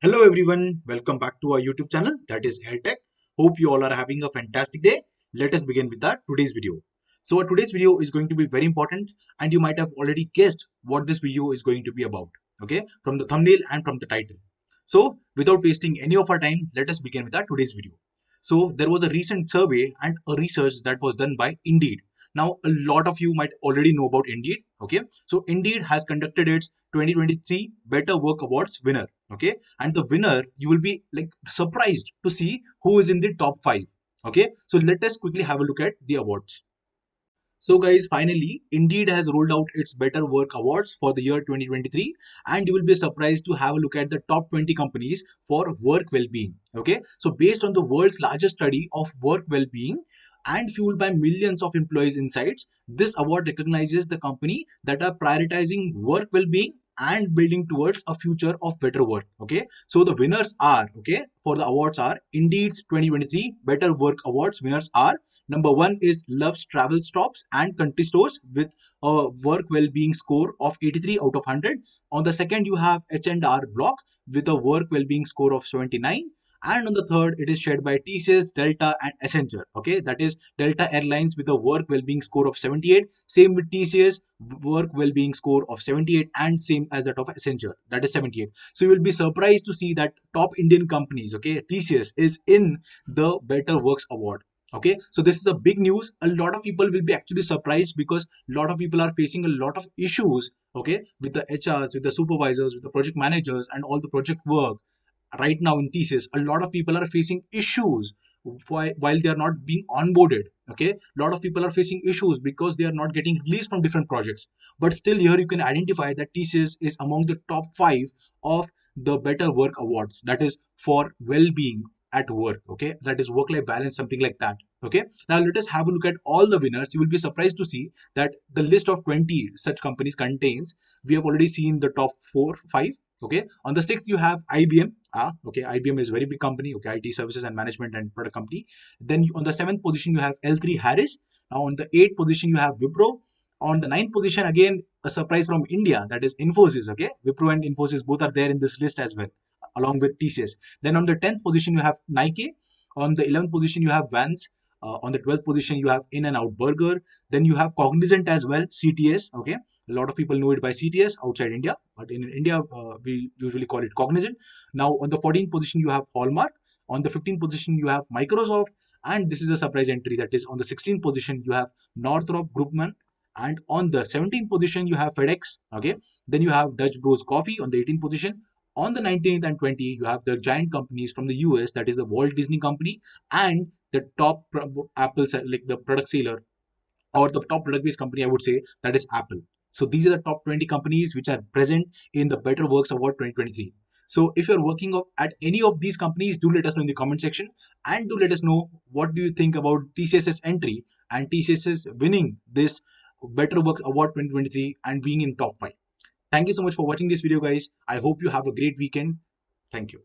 Hello everyone, welcome back to our YouTube channel, that is AirTech. Hope you all are having a fantastic day. Let us begin with our today's video. So our today's video is going to be very important and you might have already guessed what this video is going to be about, okay, from the thumbnail and from the title. So without wasting any of our time, let us begin with our today's video. So there was a recent survey and a research that was done by Indeed. Now a lot of you might already know about Indeed, okay. So Indeed has conducted its 2023 Better Work Awards winner, okay, and the winner, you will be like surprised to see who is in the top 5, okay. So let us quickly have a look at the awards. So guys, finally Indeed has rolled out its Better Work Awards for the year 2023, and you will be surprised to have a look at the top 20 companies for work well-being, okay. So based on the world's largest study of work well-being and fueled by millions of employees insights, this award recognizes the company that are prioritizing work well-being and building towards a future of better work, okay. So the winners are, okay, for the awards are Indeed's 2023 Better Work Awards winners are: number one is Love's Travel Stops and Country Stores with a work well-being score of 83 out of 100. On the second, you have H&R Block with a work well-being score of 79. And on the third, it is shared by TCS, Delta, and Accenture. Okay, that is Delta Airlines with a work well-being score of 78. Same with TCS, work well-being score of 78, and same as that of Accenture, that is 78. So you will be surprised to see that top Indian companies, okay, TCS is in the Better Works Award. Okay, so this is a big news. A lot of people will be actually surprised because a lot of people are facing a lot of issues, okay, with the HRs, with the supervisors, with the project managers, and all the project work. Right now in thesis, a lot of people are facing issues while they are not being onboarded, okay. A lot of people are facing issues because they are not getting released from different projects, but still here you can identify that thesis is among the top 5 of the Better Work Awards, that is for well-being at work, okay, that is work-life balance, something like that, okay. Now let us have a look at all the winners. You will be surprised to see that the list of 20 such companies contains, we have already seen the top 4 5, okay. On the 6th you have IBM. Okay, IBM is a very big company, okay, IT services and management and product company. Then on the 7th position you have L3 Harris. Now on the 8th position you have Wipro. On the 9th position, again a surprise from India, that is Infosys, okay. Wipro and Infosys both are there in this list as well, along with TCS. Then on the 10th position you have Nike. On the 11th position you have Vans. On the 12th position you have In and Out Burger. Then you have Cognizant as well, CTS, okay. A lot of people know it by CTS outside India, but in India we usually call it Cognizant. Now on the 14th position you have Hallmark. On the 15th position you have Microsoft, and this is a surprise entry, that is on the 16th position you have Northrop Grumman, and on the 17th position you have FedEx, okay. Then you have Dutch Bros Coffee on the 18th position. On the 19th and 20th you have the giant companies from the US, that is the Walt Disney Company, and the top Apple, like the product seller or the top product based company, I would say, that is Apple. So these are the top 20 companies which are present in the Better Works Award 2023. So if you're working at any of these companies, do let us know in the comment section, and do let us know what do you think about TCS's entry and TCS's winning this Better Works Award 2023 and being in top 5. Thank you so much for watching this video, guys. I hope you have a great weekend. Thank you.